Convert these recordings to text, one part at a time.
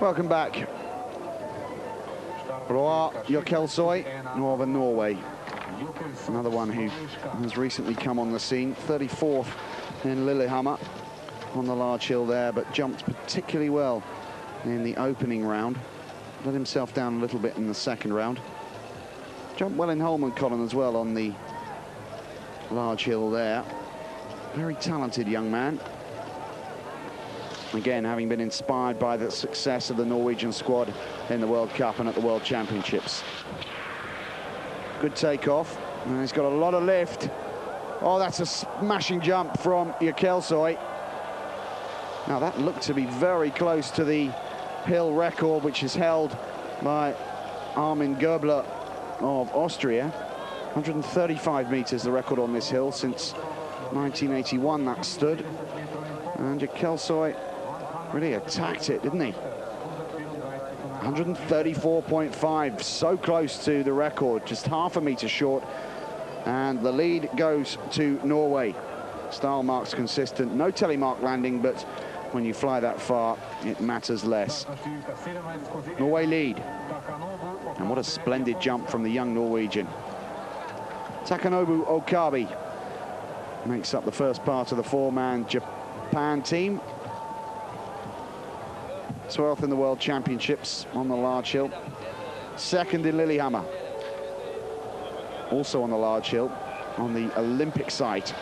Welcome back. Ljøkelsøy, Northern Norway. Another one who has recently come on the scene. 34th in Lillehammer on the large hill there, but jumped particularly well in the opening round. Let himself down a little bit in the second round. Jumped well in Holmenkollen as well on the large hill there. Very talented young man. Again, having been inspired by the success of the Norwegian squad in the World Cup and at the World Championships. Good takeoff, and he's got a lot of lift. Oh, that's a smashing jump from Ljøkelsøy. Now that looked to be very close to the hill record, which is held by Armin Göbler of Austria. 135 meters, the record on this hill since 1981 that stood. And Ljøkelsøy really attacked it, didn't he? 134.5, so close to the record, just half a meter short. And the lead goes to Norway. Style marks consistent, no telemark landing, but when you fly that far, it matters less. Norway lead. And what a splendid jump from the young Norwegian. Takanobu Okabe makes up the first part of the four-man Japan team. 12th in the World Championships on the large hill. Second in Lillehammer. Also on the large hill, on the Olympic site.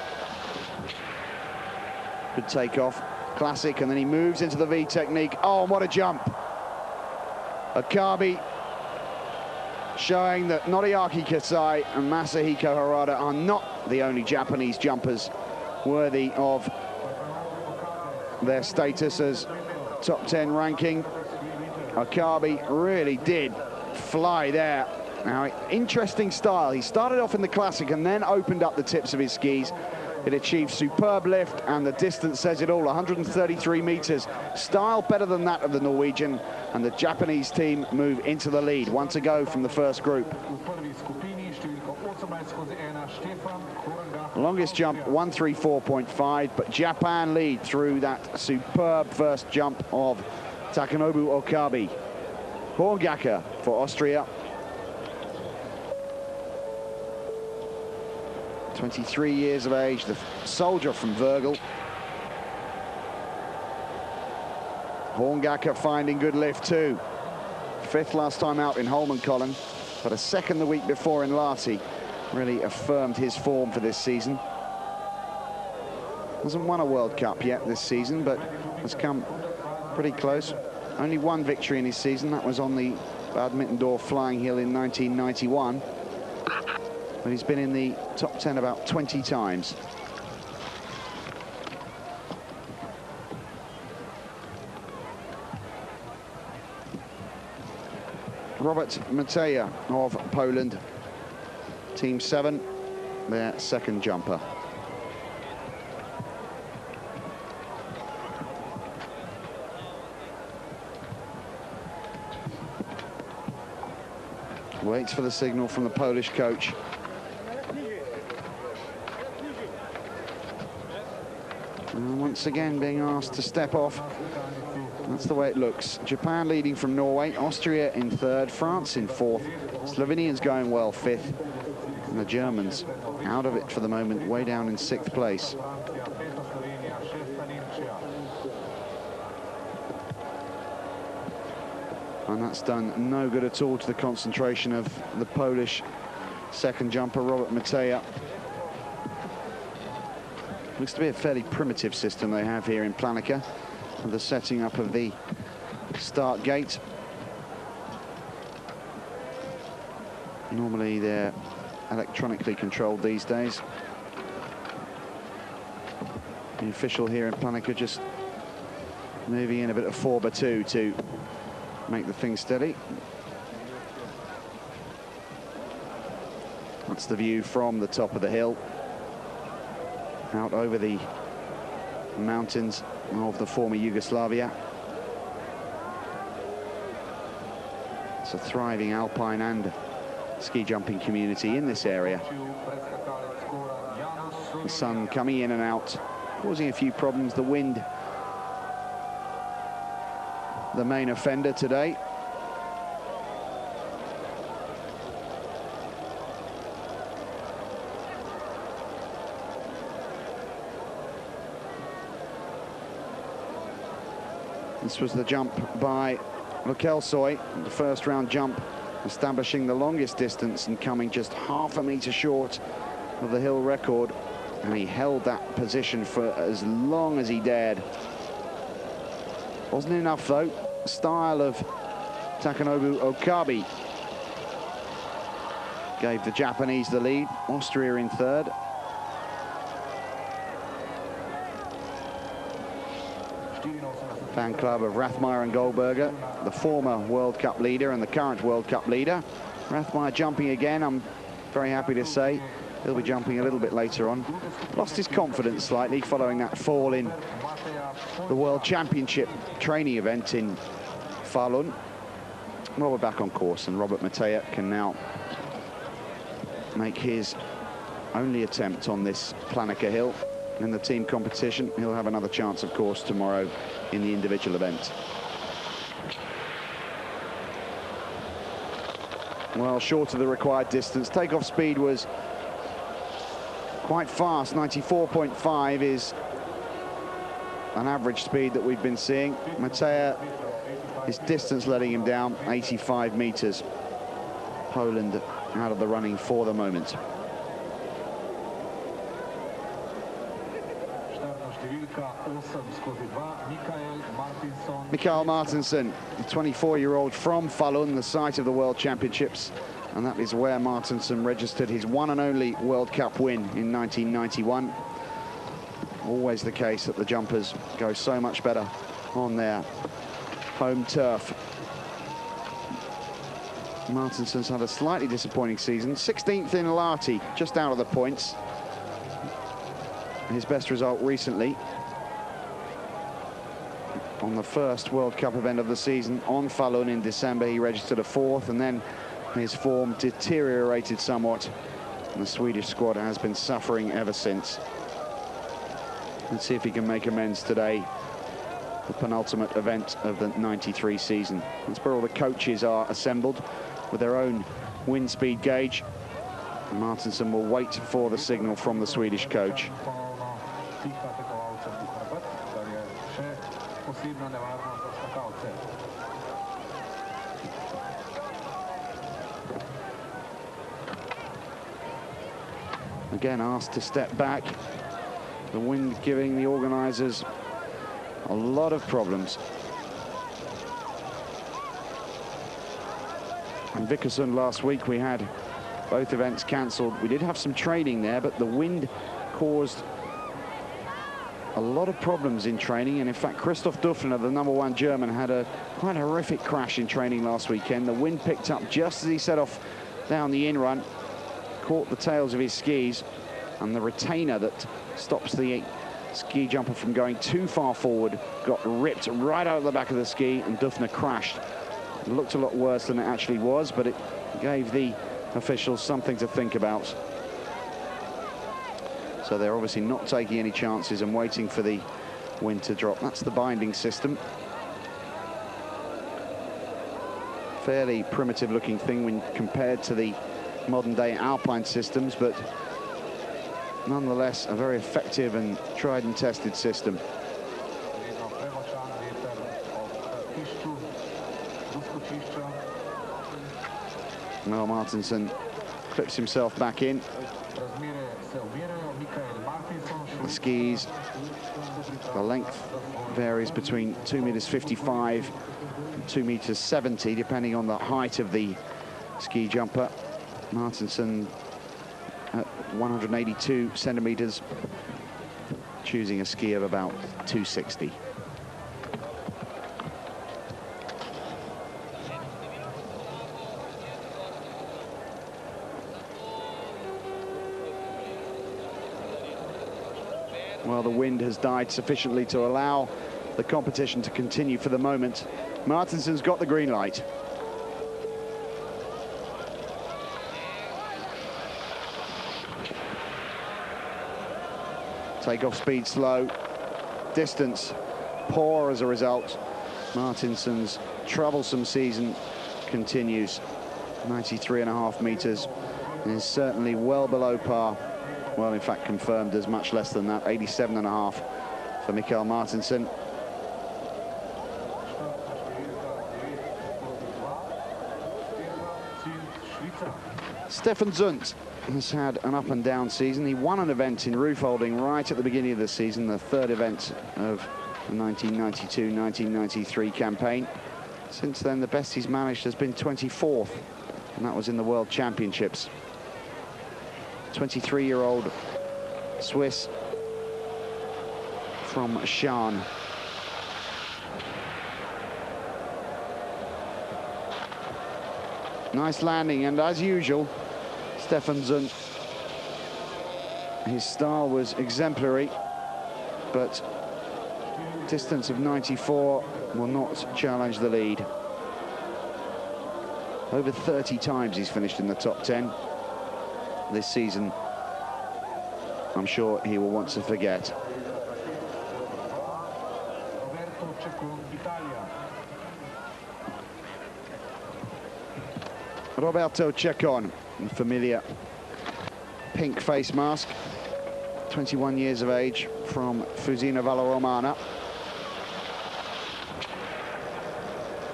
Good takeoff, classic, and then he moves into the V technique. Oh, what a jump. Okabe showing that Noriaki Kasai and Masahiko Harada are not the only Japanese jumpers worthy of their status as top 10 ranking. Okabe really did fly there. Now, interesting style. He started off in the classic and then opened up the tips of his skis. It achieved superb lift, and the distance says it all, 133 meters. Style better than that of the Norwegian, and the Japanese team move into the lead. One to go from the first group. Longest jump, 134.5, but Japan lead through that superb first jump of Takanobu Okabe. Horngacher for Austria. 23 years of age, the soldier from Vögel. Horngacher finding good lift too. Fifth last time out in Holmenkollen, but a second the week before in Lahti. Really affirmed his form for this season. Hasn't won a World Cup yet this season, but has come pretty close. Only one victory in his season, that was on the Badminton Door Flying Hill in 1991. But he's been in the top 10 about 20 times. Robert Mateja of Poland, Team 7, their second jumper. Waits for the signal from the Polish coach. And once again being asked to step off. That's the way it looks. Japan leading from Norway, Austria in third, France in fourth, Slovenians going well fifth, and the Germans out of it for the moment, way down in sixth place. And that's done no good at all to the concentration of the Polish second jumper, Robert Mateja. Looks to be a fairly primitive system they have here in Planica, with the setting up of the start gate. Normally they're electronically controlled these days. The official here in Planica just moving in a bit of 4x2 to make the thing steady. That's the view from the top of the hill, out over the mountains of the former Yugoslavia. It's a thriving alpine and ski jumping community in this area. The sun coming in and out, causing a few problems. The wind the main offender today. This was the jump by Ljøkelsøy, the first round jump, establishing the longest distance and coming just half a metre short of the hill record. And he held that position for as long as he dared. Wasn't enough though. Style of Takanobu Okabe gave the Japanese the lead. Austria in third. Fan club of Rathmeyer and Goldberger, the former World Cup leader and the current World Cup leader. Rathmeyer jumping again, I'm very happy to say. He'll be jumping a little bit later on. Lost his confidence slightly following that fall in the World Championship training event in Falun. Well, we're back on course, and Robert Mattea can now make his only attempt on this Planica hill in the team competition. He'll have another chance, of course, tomorrow in the individual event. Well, short of the required distance. Takeoff speed was quite fast. 94.5 is an average speed that we've been seeing. Mattea, his distance letting him down, 85 meters. Poland out of the running for the moment. Mikael Martinsson, the 24-year-old from Falun, the site of the World Championships, and that is where Martinsson registered his one and only World Cup win in 1991. Always the case that the jumpers go so much better on their home turf. Martinsson's had a slightly disappointing season. 16th in Lahti, just out of the points. His best result recently on the first World Cup event of the season on Falun in December. He registered a 4th, and then his form deteriorated somewhat, and the Swedish squad has been suffering ever since. Let's see if he can make amends today, the penultimate event of the 93 season. That's where all the coaches are assembled with their own wind speed gauge. Martinsson will wait for the signal from the Swedish coach. Again asked to step back. The wind giving the organisers a lot of problems. In Vikersund last week we had both events cancelled. We did have some training there, but the wind caused a lot of problems in training. And in fact, Christoph Dufner, the #1 German, had a quite horrific crash in training last weekend. The wind picked up just as he set off down the in-run, caught the tails of his skis, and the retainer that stops the ski jumper from going too far forward got ripped right out of the back of the ski, and Dufner crashed. It looked a lot worse than it actually was, but it gave the officials something to think about. So they're obviously not taking any chances and waiting for the wind to drop. That's the binding system. Fairly primitive looking thing when compared to the modern day alpine systems, but nonetheless a very effective and tried and tested system. Well, Martinsson clips himself back in. The skis, the length varies between 2.55 meters and 2.70 meters, depending on the height of the ski jumper. Martinsson at 182 centimeters, choosing a ski of about 260. Well, the wind has died sufficiently to allow the competition to continue for the moment. Martinsson's got the green light. Takeoff speed slow, distance poor as a result. Martinson's troublesome season continues. 93.5 meters is certainly well below par. Well, in fact, confirmed as much less than that. 87.5 for Mikael Martinsson. Stefan Zund has had an up and down season. He won an event in roof holding right at the beginning of the season, the third event of the 1992-1993 campaign. Since then, the best he's managed has been 24th, and that was in the World Championships. 23-year-old Swiss from Schaan. Nice landing, and as usual, Stefan Zund, his style was exemplary, but distance of 94 will not challenge the lead. Over 30 times he's finished in the top 10 this season. I'm sure he will want to forget. Roberto Ceccon, familiar pink face mask, 21 years of age, from Fusina Valle Romana.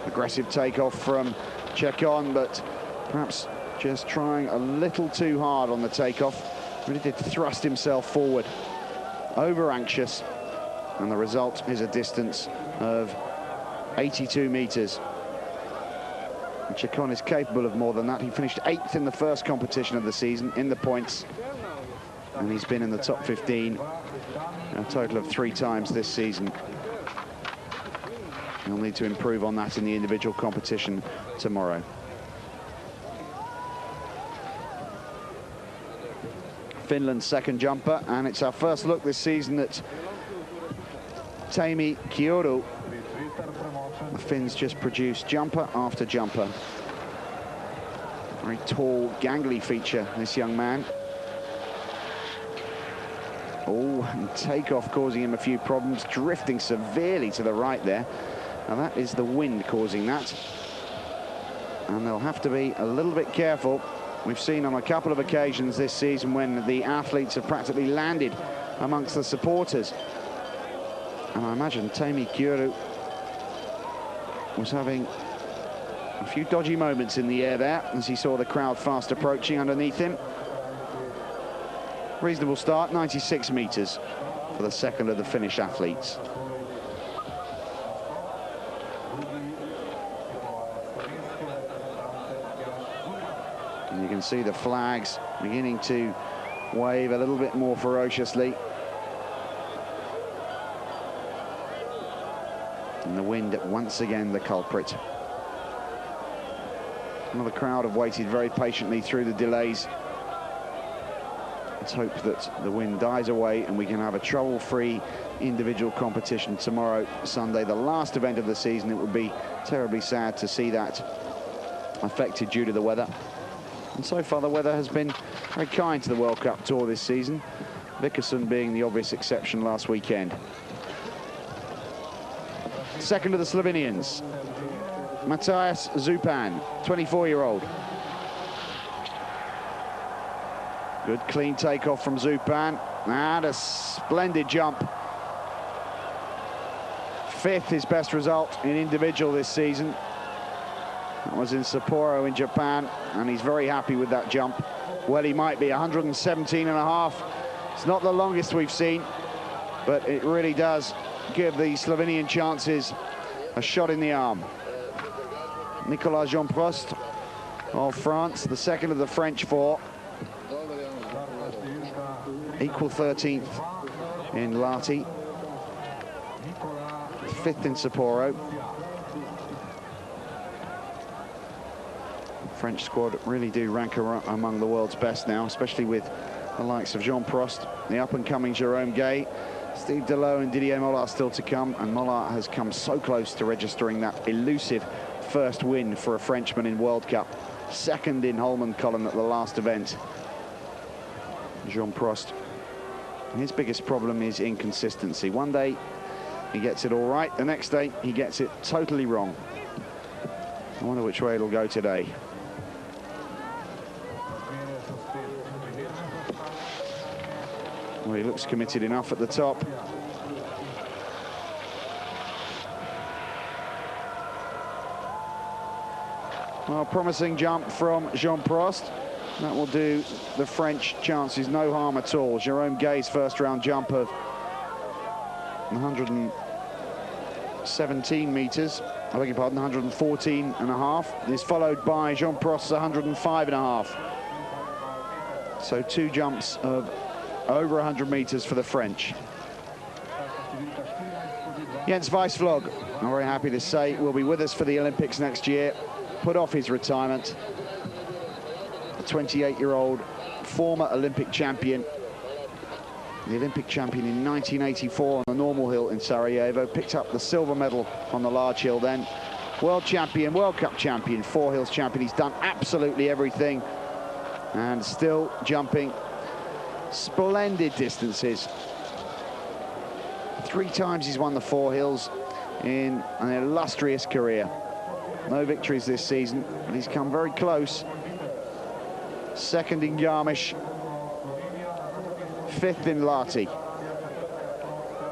Aggressive takeoff from Ceccon, but perhaps just trying a little too hard on the takeoff. Really did thrust himself forward, over anxious, and the result is a distance of 82 meters. Ceccon is capable of more than that. He finished 8th in the first competition of the season in the points, and he's been in the top 15 a total of 3 times this season. He'll need to improve on that in the individual competition tomorrow. Finland's second jumper, and it's our first look this season at Taimi Kiuru. The Finns just produce jumper after jumper. Very tall, gangly feature, this young man. Oh, and takeoff causing him a few problems, drifting severely to the right there. Now that is the wind causing that. And they'll have to be a little bit careful. We've seen on a couple of occasions this season when the athletes have practically landed amongst the supporters. And I imagine Taimi Kiuru was having a few dodgy moments in the air there as he saw the crowd fast approaching underneath him. Reasonable start, 96 meters for the second of the Finnish athletes. And you can see the flags beginning to wave a little bit more ferociously. And the wind once again the culprit. Well, the crowd have waited very patiently through the delays. Let's hope that the wind dies away and we can have a trouble-free individual competition tomorrow, Sunday, the last event of the season. It would be terribly sad to see that affected due to the weather. And so far the weather has been very kind to the World Cup Tour this season, Vikersund being the obvious exception last weekend. Second of the Slovenians, Matthias Zupan, 24-year-old. Good clean takeoff from Zupan, and a splendid jump. 5th, his best result in individual this season. That was in Sapporo in Japan, and he's very happy with that jump. Well, he might be 117.5. It's not the longest we've seen, but it really does give the Slovenian chances a shot in the arm. Nicolas Jean-Prost of France, the second of the French 4. Equal 13th in Lahti. 5th in Sapporo. French squad really do rank among the world's best now, especially with the likes of Jean-Prost, the up-and-coming Jerome Gay, Steve Delot and Didier Mollard still to come, and Mollard has come so close to registering that elusive first win for a Frenchman in World Cup. Second in Holmenkollen at the last event. Jean-Prost, his biggest problem is inconsistency. One day he gets it all right. The next day, he gets it totally wrong. I wonder which way it'll go today. Well, he looks committed enough at the top. Well, promising jump from Jean Prost. That will do the French chances no harm at all. Jérôme Gay's first round jump of 117 meters, I beg your pardon, 114 and a half, is followed by Jean Prost's 105 and a half. So 2 jumps of over 100 meters for the French. Jens Weissflog, I'm very happy to say, will be with us for the Olympics next year. Put off his retirement. The 28-year-old former Olympic champion. The Olympic champion in 1984 on the normal hill in Sarajevo. Picked up the silver medal on the large hill then. World champion, World Cup champion, 4 hills champion. He's done absolutely everything. And still jumping splendid distances. 3 times he's won the 4 hills in an illustrious career. No victories this season, but he's come very close. 2nd in Garmisch, 5th in Lahti.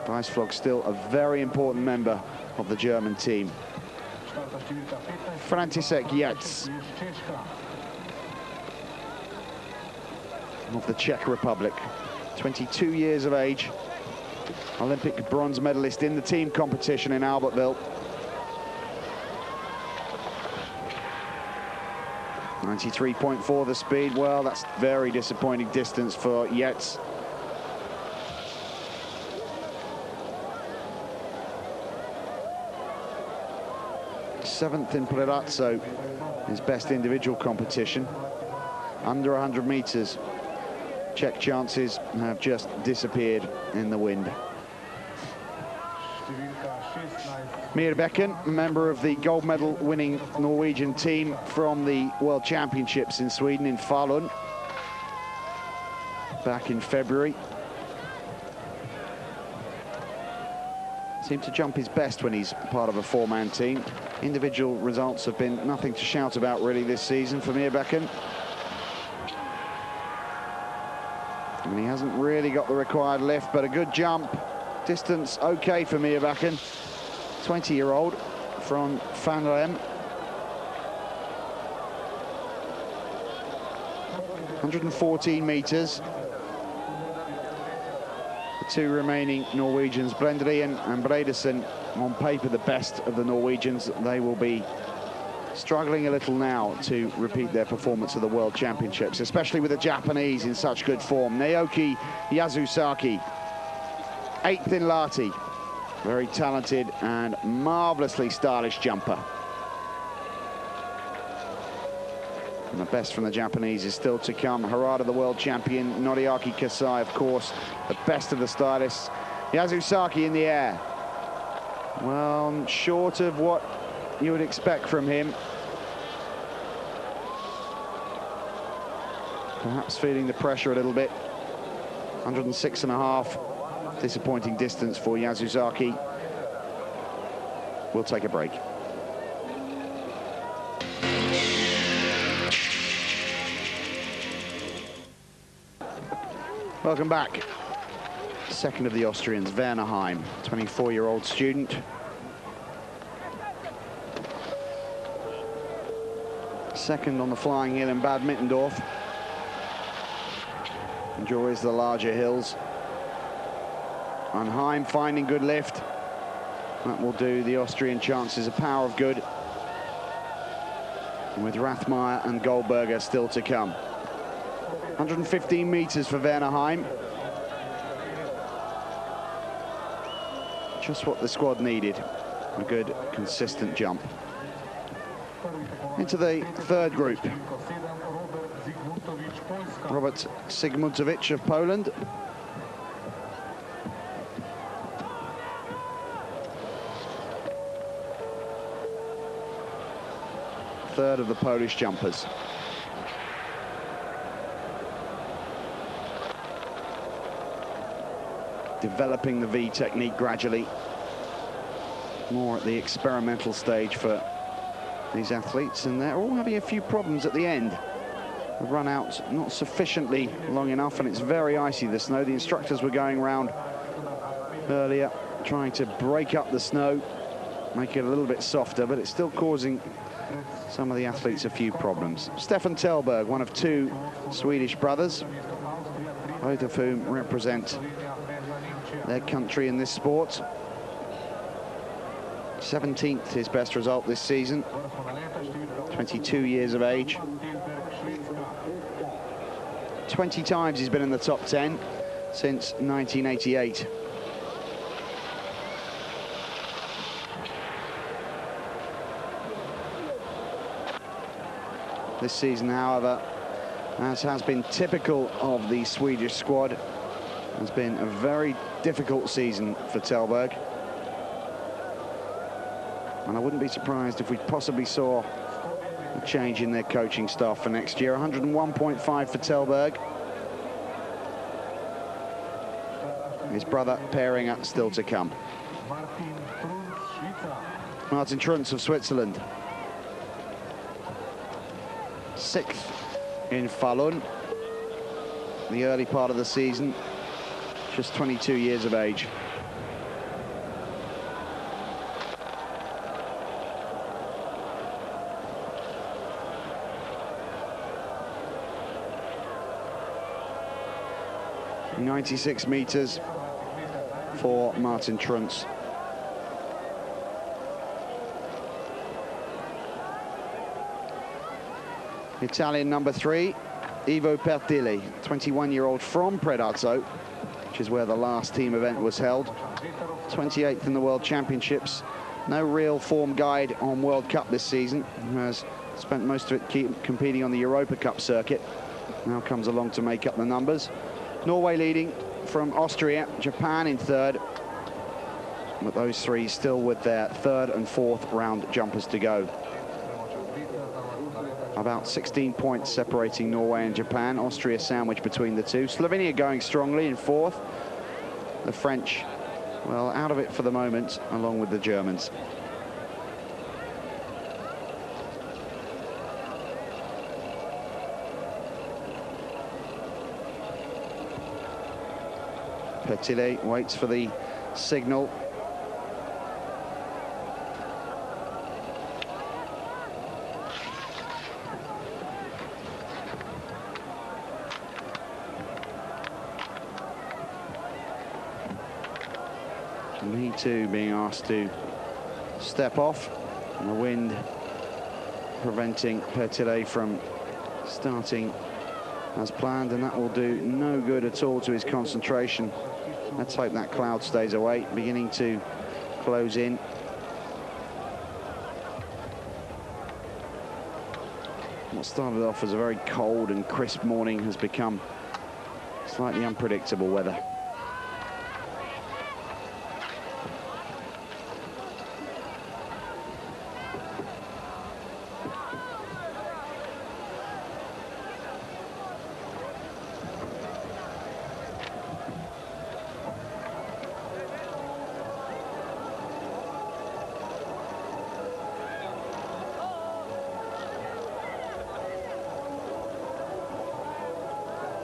Weissflog still a very important member of the German team. František Jec of the Czech Republic, 22 years of age, Olympic bronze medalist in the team competition in Albertville. 93.4 the speed. Well, that's very disappointing distance for Jec. Seventh in Bredesen, his best individual competition. Under 100 meters. Czech chances have just disappeared in the wind. Myrbekken, a member of the gold medal winning Norwegian team from the World Championships in Sweden in Falun back in February. Seemed to jump his best when he's part of a 4-man team. Individual results have been nothing to shout about really this season for Myrbekken. And he hasn't really got the required lift, but a good jump. Distance okay for Myrbekken. 20-year-old from Fanrem. 114 meters. The 2 remaining Norwegians, Bredesen and Bredesen, on paper the best of the Norwegians. They will be struggling a little now to repeat their performance at the World Championships, especially with the Japanese in such good form. Naoki Yazusaki, 8th in Lahti. Very talented and marvelously stylish jumper. And the best from the Japanese is still to come. Harada, the world champion. Noriaki Kasai, of course, the best of the stylists. Yazusaki in the air. Well, short of what you would expect from him. Perhaps feeling the pressure a little bit. 106 and a half. Disappointing distance for Yazusaki. We'll take a break. Welcome back. Second of the Austrians, Werner Heim, 24-year-old student. Second on the flying hill in Bad Mittendorf. Enjoys the larger hills. And Heim finding good lift. That will do the Austrian chances a power of good. And with Rathmeyer and Goldberger still to come. 115 meters for Werner Heim. Just what the squad needed. A good, consistent jump. Into the 3rd group. Robert Sigmundowicz of Poland. Third of the Polish jumpers. Developing the V technique gradually. more at the experimental stage for these athletes, and they're all having a few problems at the end. The run out not sufficiently long enough, and it's very icy, the snow. The instructors were going around earlier trying to break up the snow, make it a little bit softer, but it's still causing some of the athletes a few problems. Stefan Tellberg, one of two Swedish brothers, both of whom represent their country in this sport. 17th, his best result this season. 22 years of age. 20 times he's been in the top 10 since 1988. This season, however, as has been typical of the Swedish squad, has been a very difficult season for Tellberg. And I wouldn't be surprised if we possibly saw a change in their coaching staff for next year. 101.5 for Tellberg. His brother pairing up still to come. Martin Truntz of Switzerland. 6th in Falun. The early part of the season. Just 22 years of age. .96 meters for Martin Truntz. Italian number 3, Ivo Pertilli, 21-year-old from Predazzo, which is where the last team event was held. 28th in the World Championships. No real form guide on World Cup this season. Has spent most of it competing on the Europa Cup circuit. Now comes along to make up the numbers. Norway leading from Austria, Japan in 3rd. But those three still with their 3rd and 4th round jumpers to go. About 16 points separating Norway and Japan. Austria sandwiched between the two. Slovenia going strongly in 4th. The French, well, out of it for the moment, along with the Germans. Pertilli waits for the signal. And he too being asked to step off, and the wind preventing Pertilli from starting as planned, and that will do no good at all to his concentration. Let's hope that cloud stays away, beginning to close in. What started off as a very cold and crisp morning has become slightly unpredictable weather.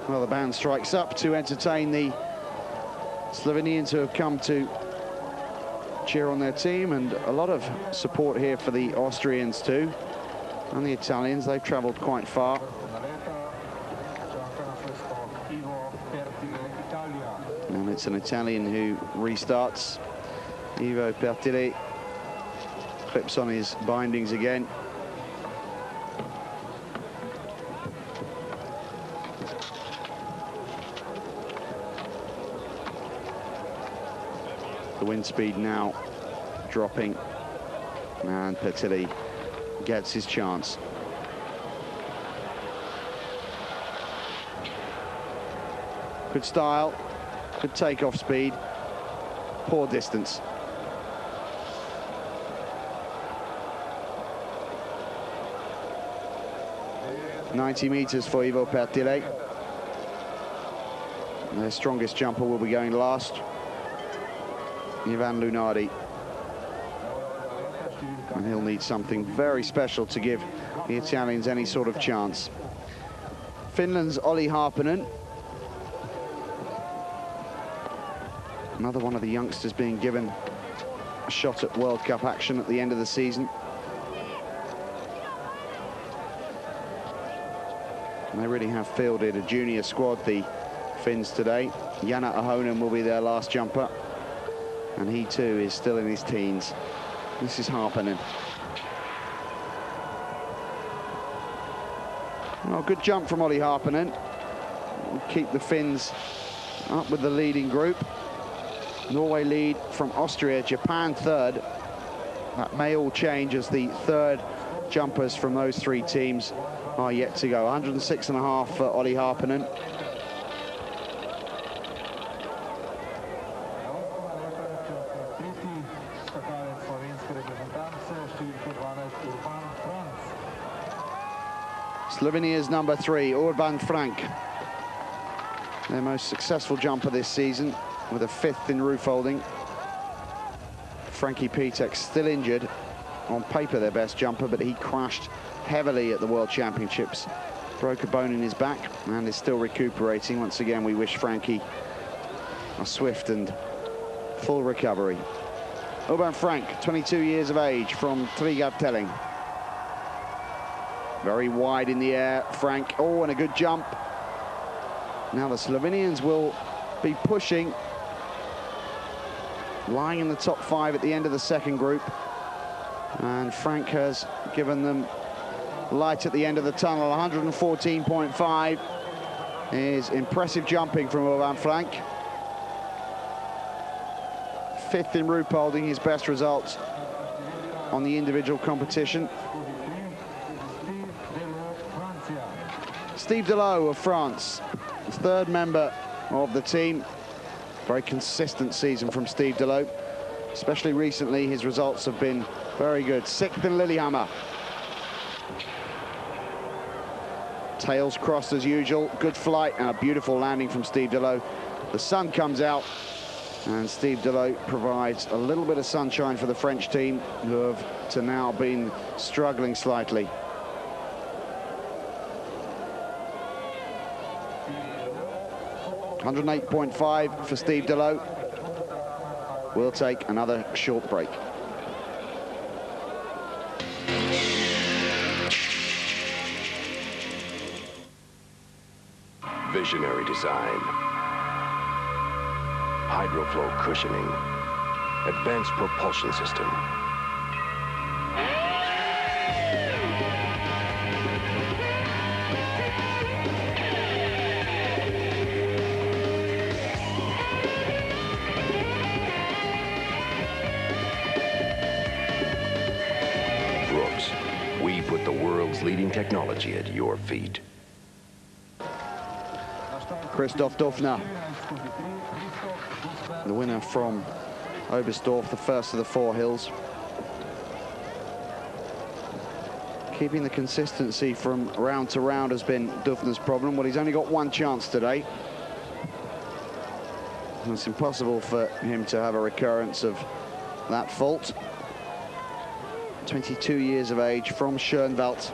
Well, the band strikes up to entertain the Slovenians who have come to cheer on their team, and a lot of support here for the Austrians too, and the Italians. They've travelled quite far. And it's an Italian who restarts. Ivo Pertilli clips on his bindings again. The wind speed now dropping, and Pertilli gets his chance. Good style, good takeoff speed, poor distance. .90 meters for Ivo Pertilli. Their strongest jumper will be going last, Ivan Lunardi. And he'll need something very special to give the Italians any sort of chance. Finland's Olli Harpinen. Another one of the youngsters being given a shot at World Cup action at the end of the season. And they really have fielded a junior squad, the Finns, today. Jana Ahonen will be their last jumper, and he too is still in his teens. This is Harpinen. Well, good jump from Olli Harpinen. Keep the Finns up with the leading group. Norway lead from Austria, Japan third. That may all change as the third jumpers from those three teams are yet to go. 106.5 for Olli Harpinen. Slovenia's number 3, Urban Frank. Their most successful jumper this season, with a 5th in roof holding. Frankie Pitek still injured. On paper their best jumper, but he crashed heavily at the World Championships. Broke a bone in his back and is still recuperating. Once again, we wish Frankie a swift and full recovery. Urban Frank, 22 years of age, from Trigartelling. Very wide in the air, Frank. Oh, and a good jump. Now the Slovenians will be pushing, lying in the top 5 at the end of the second group. And Frank has given them light at the end of the tunnel. 114.5 is impressive jumping from Urban Frank. 5th in roof holding, his best results on the individual competition. Steve Delot of France, 3rd member of the team. Very consistent season from Steve Delot. Especially recently, his results have been very good. 6th in Lillehammer. Tails crossed as usual. Good flight and a beautiful landing from Steve Delot. The sun comes out, and Steve Delot provides a little bit of sunshine for the French team, who have to now been struggling slightly. $108.5 for Steve Delot. We'll take another short break. Visionary design, hydroflow cushioning, advanced propulsion system. We put the world's leading technology at your feet. Christoph Dufner, the winner from Oberstdorf, the first of the 4 hills. Keeping the consistency from round to round has been Dufner's problem. Well, he's only got 1 chance today. And it's impossible for him to have a recurrence of that fault. 22 years of age, from Schönwald.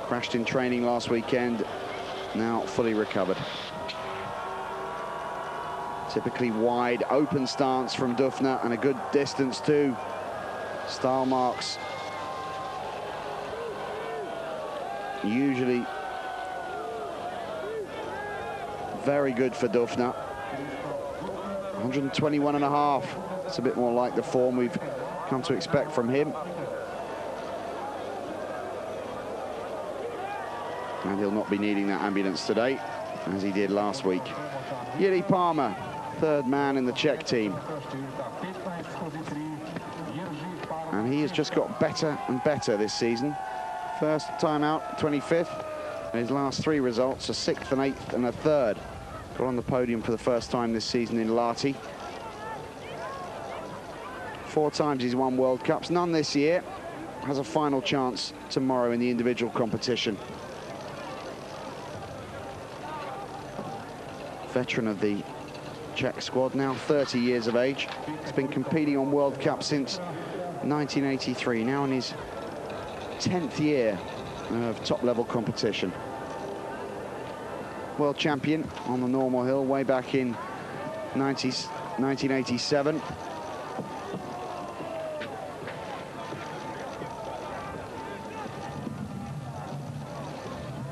Crashed in training last weekend, now fully recovered. Typically wide, open stance from Dufner, and a good distance too. Style marks usually very good for Dufner. 121.5. It's a bit more like the form we've come to expect from him. And he'll not be needing that ambulance today, as he did last week. Jiri Palmer, 3rd man in the Czech team. And he has just got better and better this season. First time out, 25th. And his last 3 results, a 6th, an 8th, and a 3rd. Got on the podium for the first time this season in Lahti. 4 times he's won World Cups, none this year. Has a final chance tomorrow in the individual competition. Veteran of the Czech squad, now 30 years of age. He's been competing on World Cup since 1983, now in his 10th year of top-level competition. World champion on the normal hill way back in 1987.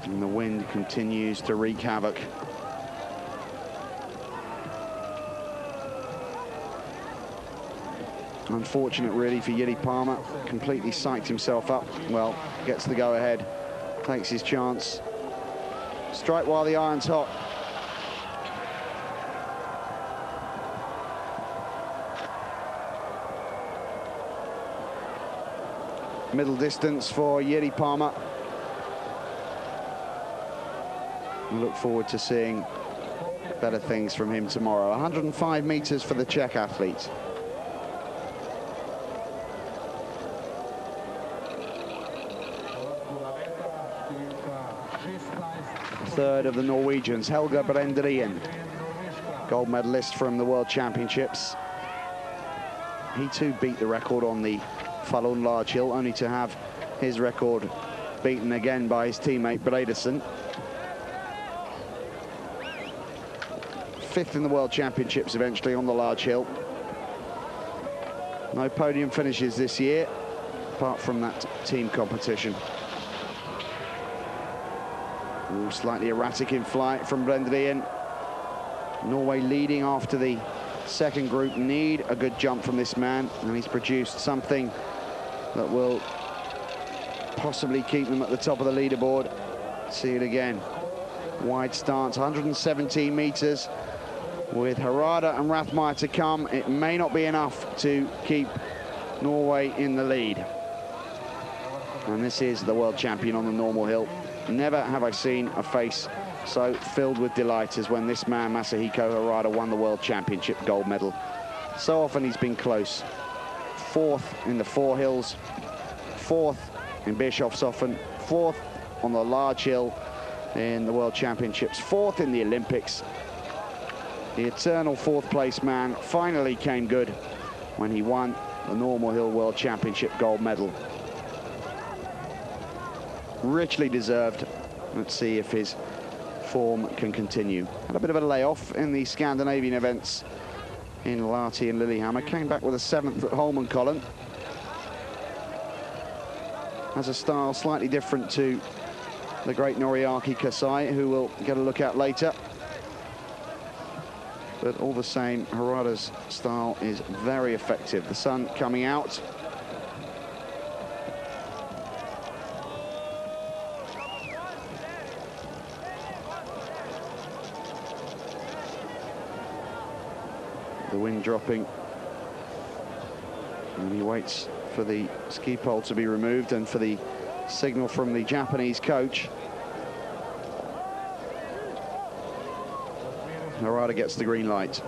And the wind continues to wreak havoc. Unfortunate really for Jiri Palmer, completely psyched himself up. Well, gets the go-ahead, takes his chance. Strike while the iron's hot. Middle distance for Jiri Palmer. I look forward to seeing better things from him tomorrow. 105 meters for the Czech athlete. Third of the Norwegians, Helge Bredesen, gold medalist from the World Championships. He too beat the record on the Falun large hill, only to have his record beaten again by his teammate Bredesen. Fifth in the World Championships eventually on the large hill. No podium finishes this year, apart from that team competition. Ooh, slightly erratic in flight from Bredesen. Norway leading after the second group. Need a good jump from this man, and he's produced something that will possibly keep them at the top of the leaderboard. See it again. Wide stance, 117 meters. With Harada and Rathmeyer to come, it may not be enough to keep Norway in the lead. And this is the world champion on the normal hill. Never have I seen a face so filled with delight as when this man, Masahiko Harada, won the World Championship gold medal. So often he's been close. Fourth in the four hills, fourth in Bischofshofen, fourth on the large hill in the World Championships, fourth in the Olympics. The eternal fourth place man finally came good when he won the normal hill World Championship gold medal. Richly deserved. Let's see if his form can continue. Had a bit of a layoff in the Scandinavian events in Lahti and Lillehammer. Came back with a 7th at Holmenkollen. Has a style slightly different to the great Noriaki Kasai, who we'll get a look at later. But all the same, Harada's style is very effective. The sun coming out. The wind dropping, and he waits for the ski pole to be removed and for the signal from the Japanese coach. Harada gets the green light.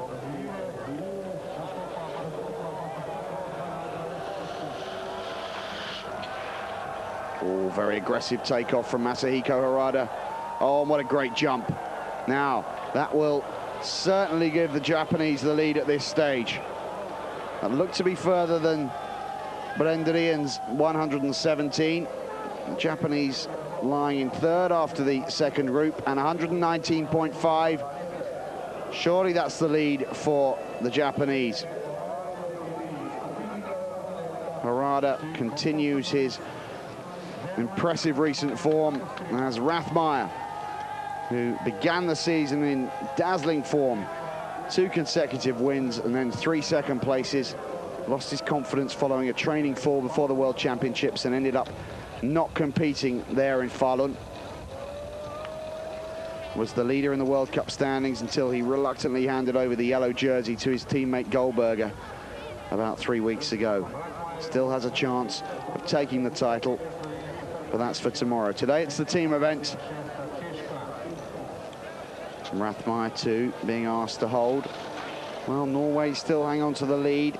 Oh, very aggressive takeoff from Masahiko Harada. Oh, what a great jump. Now, that will certainly give the Japanese the lead at this stage. That looked to be further than Bredsen's 117. The Japanese lying in third after the second group, and 119.5. Surely that's the lead for the Japanese. Harada continues his impressive recent form as Rathmeyer, who began the season in dazzling form. 2 consecutive wins and then 3 second places. Lost his confidence following a training fall before the World Championships and ended up not competing there in Falun. Was the leader in the World Cup standings until he reluctantly handed over the yellow jersey to his teammate Goldberger about 3 weeks ago. Still has a chance of taking the title, but that's for tomorrow. Today it's the team event. Rathmeyer too being asked to hold. Well, Norway still hang on to the lead.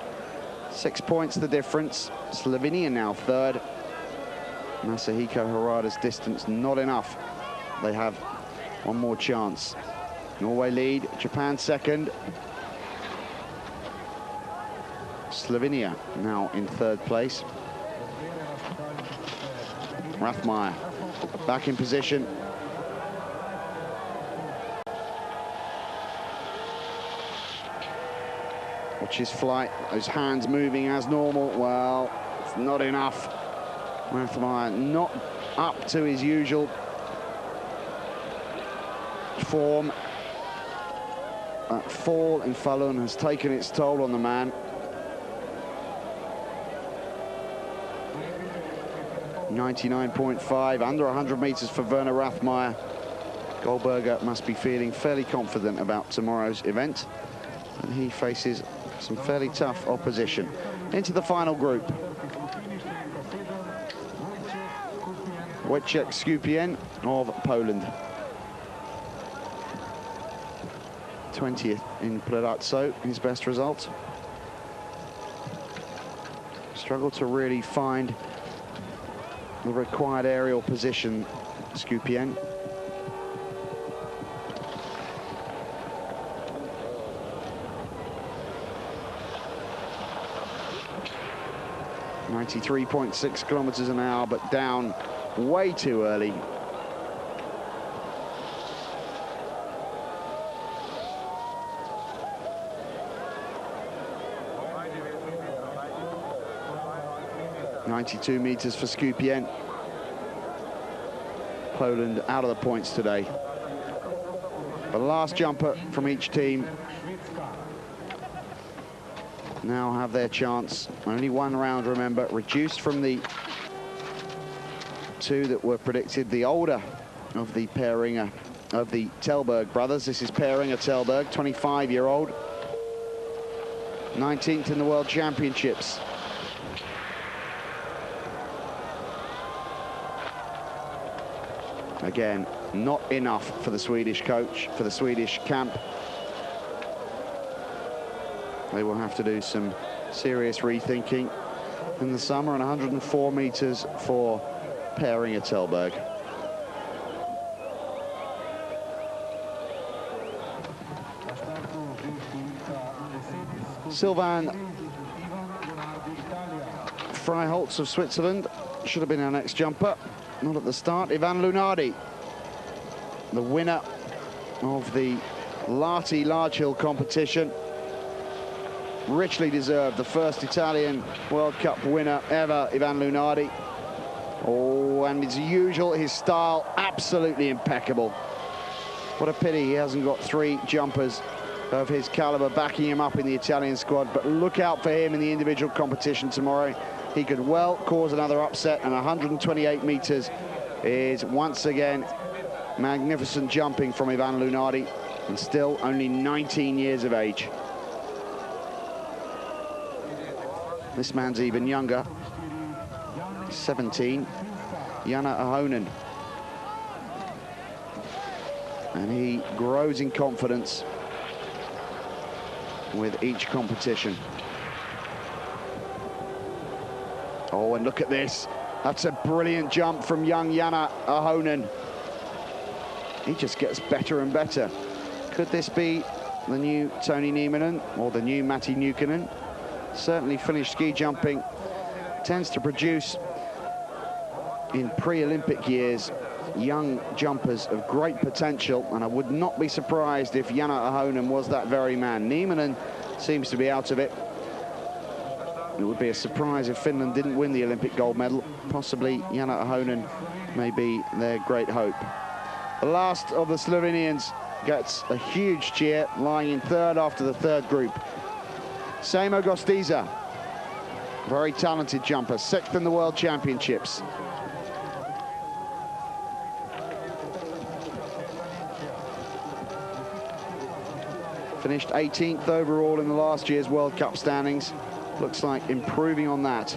6 points the difference. Slovenia now third. Masahiko Harada's distance not enough. They have one more chance. Norway lead, Japan second. Slovenia now in third place. Rathmeyer back in position. Watch his flight, those hands moving as normal. Well, it's not enough. Rathmeyer not up to his usual form. That fall in Falun has taken its toll on the man. 99.5, under 100 meters for Werner Rathmeyer. Goldberger must be feeling fairly confident about tomorrow's event, and he faces some fairly tough opposition. Into the final group. Wojciech Skupien of Poland. 20th in Bredesen, his best result. Struggled to really find the required aerial position, Skupien. .6 kilometers an hour, but down way too early. .92 meters for Skupien. Poland out of the points today. The last jumper from each team now have their chance. Only one round, remember, reduced from the two that were predicted. The older of the Peringer, of the Tellberg brothers. This is Peringer Tellberg, 25-year-old. 19th in the World Championships. Again, not enough for the Swedish coach, for the Swedish camp. They will have to do some serious rethinking in the summer, and 104 meters for Peringer Tellberg. Sylvain Freiholz of Switzerland should have been our next jumper. Not at the start. Ivan Lunardi, the winner of the Lati Large Hill competition. Richly deserved, the first Italian World Cup winner ever, Ivan Lunardi. Oh, and as usual, his style absolutely impeccable. What a pity he hasn't got three jumpers of his caliber backing him up in the Italian squad, but look out for him in the individual competition tomorrow. He could well cause another upset, and 128 meters is once again magnificent jumping from Ivan Lunardi, and still only 19 years of age. This man's even younger, 17, Janne Ahonen. And he grows in confidence with each competition. Oh, and look at this. That's a brilliant jump from young Janne Ahonen. He just gets better and better. Could this be the new Toni Nieminen or the new Matti Nykänen? Certainly Finnish ski jumping tends to produce in pre-Olympic years young jumpers of great potential, and I would not be surprised if Janne Ahonen was that very man. Nieminen seems to be out of it. It would be a surprise if Finland didn't win the Olympic gold medal. Possibly Janne Ahonen may be their great hope. The last of the Slovenians gets a huge cheer, lying in third after the third group. Semo Gostiza, very talented jumper, 6th in the World Championships. Finished 18th overall in the last year's World Cup standings. Looks like improving on that.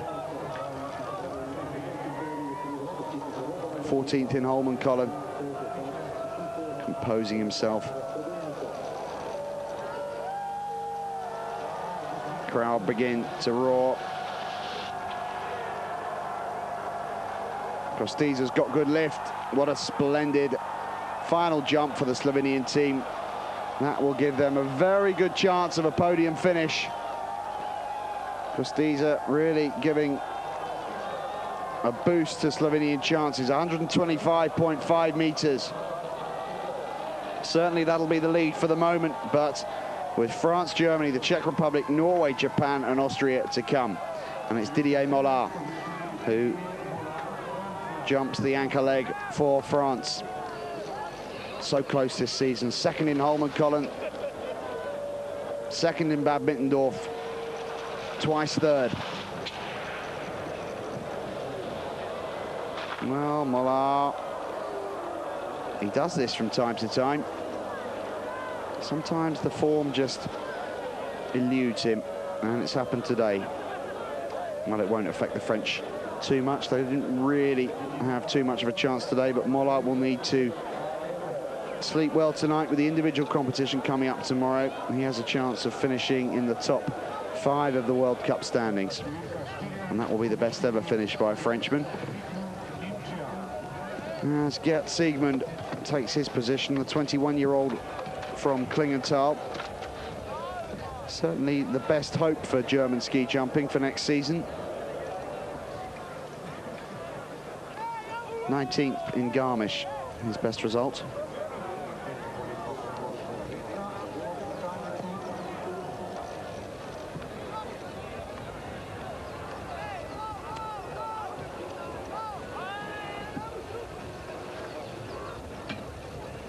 14th in Holmenkollen, composing himself. Crowd begin to roar. Kostiza's got good lift. What a splendid final jump for the Slovenian team. That will give them a very good chance of a podium finish. Bredesen really giving a boost to Slovenian chances. 125.5 meters. Certainly that'll be the lead for the moment, but with France, Germany, the Czech Republic, Norway, Japan and Austria to come. And it's Didier Mollard who jumps the anchor leg for France. So close this season. Second in Holmenkollen, second in Bad Mittendorf, twice third. Well, Mollard, he does this from time to time. Sometimes the form just eludes him, and it's happened today. Well, it won't affect the French too much. They didn't really have too much of a chance today, but Mollard will need to sleep well tonight with the individual competition coming up tomorrow. He has a chance of finishing in the top 5 of the World Cup standings, and that will be the best ever finish by a Frenchman. As Gert Siegmund takes his position, the 21-year-old from Klingenthal. Certainly the best hope for German ski jumping for next season. 19th in Garmisch, his best result.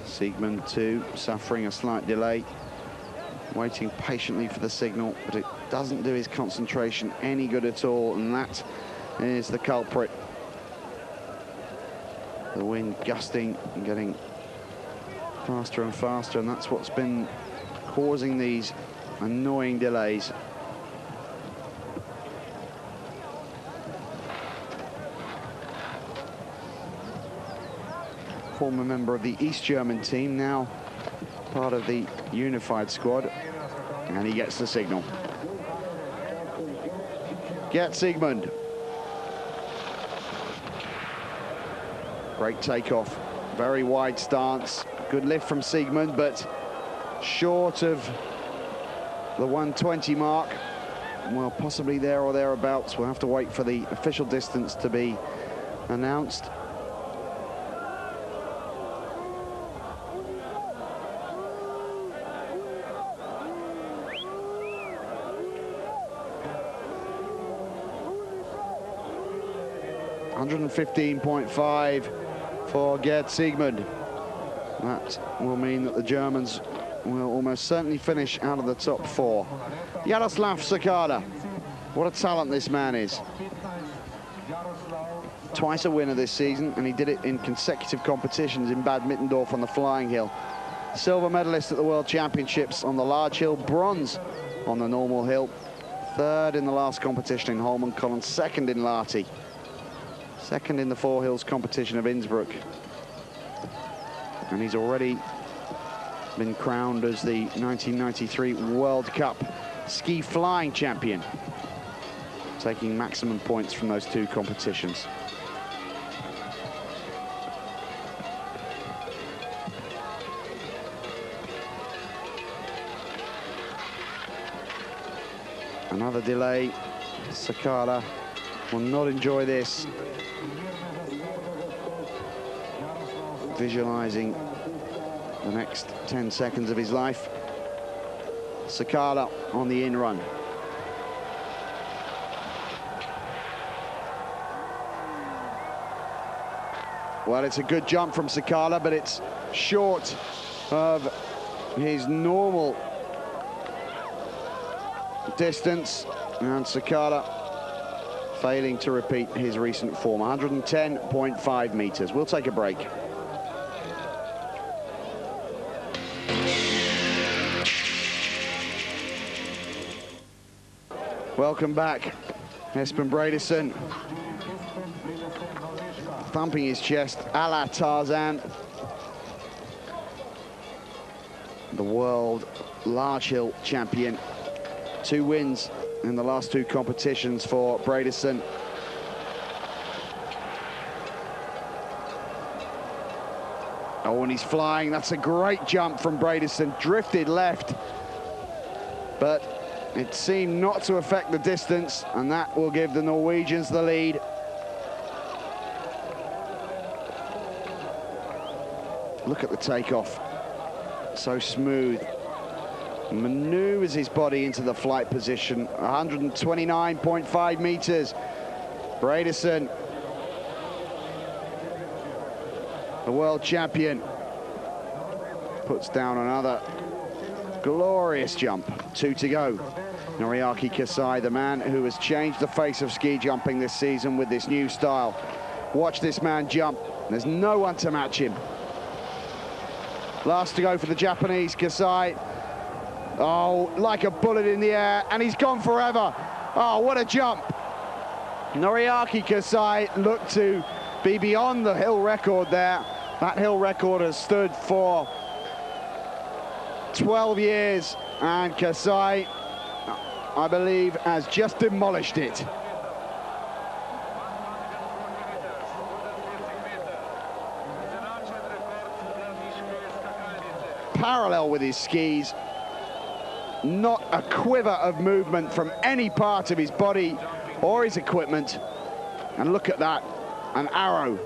Siegmund too, suffering a slight delay, waiting patiently for the signal, but it doesn't do his concentration any good at all, and that is the culprit. The wind gusting and getting faster and faster, and that's what's been causing these annoying delays. Former member of the East German team, now part of the unified squad, and he gets the signal. Gert Siegmund. Great takeoff, very wide stance, good lift from Siegmund, but short of the 120 mark. Well, possibly there or thereabouts. We'll have to wait for the official distance to be announced. .15.5 for Gert Siegmund. That will mean that the Germans will almost certainly finish out of the top 4. Jaroslav Sakala, what a talent this man is. Twice a winner this season, and he did it in consecutive competitions in Bad Mittendorf on the flying hill. Silver medalist at the World Championships on the large hill, bronze on the normal hill, third in the last competition in Holmenkollen, second in Lahti. Second in the Four Hills competition of Innsbruck. And he's already been crowned as the 1993 World Cup ski flying champion, taking maximum points from those 2 competitions. Another delay. Sakala will not enjoy this. Visualizing the next 10 seconds of his life. Sakala on the in run. Well, it's a good jump from Sakala, but it's short of his normal distance, and Sakala failing to repeat his recent form. 110.5 meters. We'll take a break. Welcome back. Espen Bredesen thumping his chest a la Tarzan. The world large hill champion. 2 wins in the last 2 competitions for Bredesen. Oh, and he's flying. That's a great jump from Bredesen. Drifted left, but It seemed not to affect the distance, and that will give the Norwegians the lead. Look at the takeoff. So smooth. Maneuvers his body into the flight position. 129.5 meters. Bredesen, the world champion, puts down another glorious jump. 2 to go. Noriaki Kasai, the man who has changed the face of ski jumping this season with this new style. Watch this man jump. There's no one to match him. Last to go for the Japanese, Kasai. Oh, like a bullet in the air, and he's gone forever. Oh, what a jump. Noriaki Kasai looked to be beyond the hill record there. That hill record has stood for 12 years, and Kasai, I believe, has just demolished it. Parallel with his skis, not a quiver of movement from any part of his body or his equipment. And look at that, an arrow,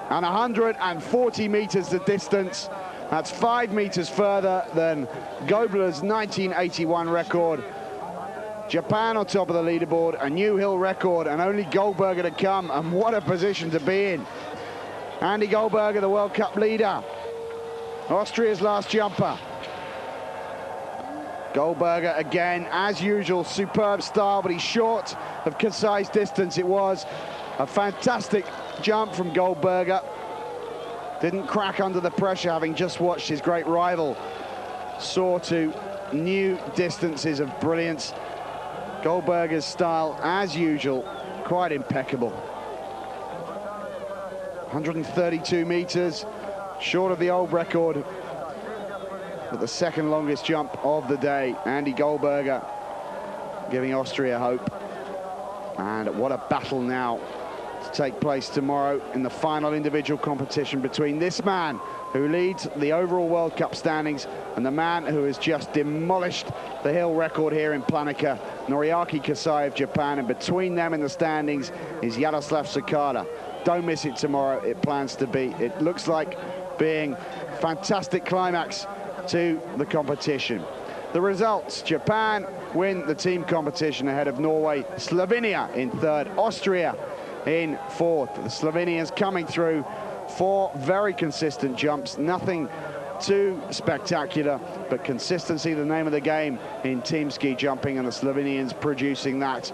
and 140 meters the distance. That's 5 meters further than Goldberger's 1981 record. Japan on top of the leaderboard, a new hill record, and only Goldberger to come, and what a position to be in. Andy Goldberger, the World Cup leader, Austria's last jumper. Goldberger again, as usual, superb style, but he's short of Kasai's distance. It was a fantastic jump from Goldberger. Didn't crack under the pressure, having just watched his great rival soar to new distances of brilliance. Goldberger's style, as usual, quite impeccable. 132 meters, short of the old record, but the second longest jump of the day. Andy Goldberger giving Austria hope. And what a battle now to take place tomorrow in the final individual competition between this man who leads the overall World Cup standings and the man who has just demolished the hill record here in Planica, Noriaki Kasai of Japan. And between them in the standings is Jaroslav Sakala. Don't miss it tomorrow. It plans to be, it looks like being fantastic climax to the competition. The results: Japan win the team competition ahead of Norway, Slovenia in third, Austria in fourth. The Slovenians coming through 4 very consistent jumps, nothing too spectacular, but consistency, the name of the game in team ski jumping, and the Slovenians producing that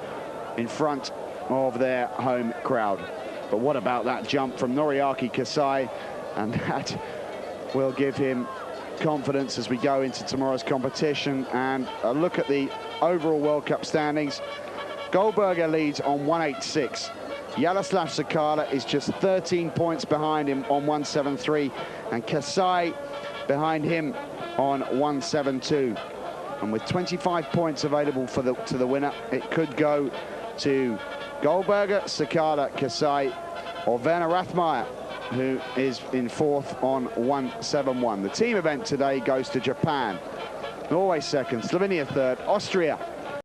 in front of their home crowd. But what about that jump from Noriaki Kasai? And that will give him confidence as we go into tomorrow's competition. And a look at the overall World Cup standings. Goldberger leads on 186. Jaroslav Sakala is just 13 points behind him on 173, and Kasai behind him on 172. And with 25 points available for to the winner, it could go to Goldberger, Sakala, Kasai, or Werner Rathmeyer, who is in fourth on 171. The team event today goes to Japan, Norway second, Slovenia third, Austria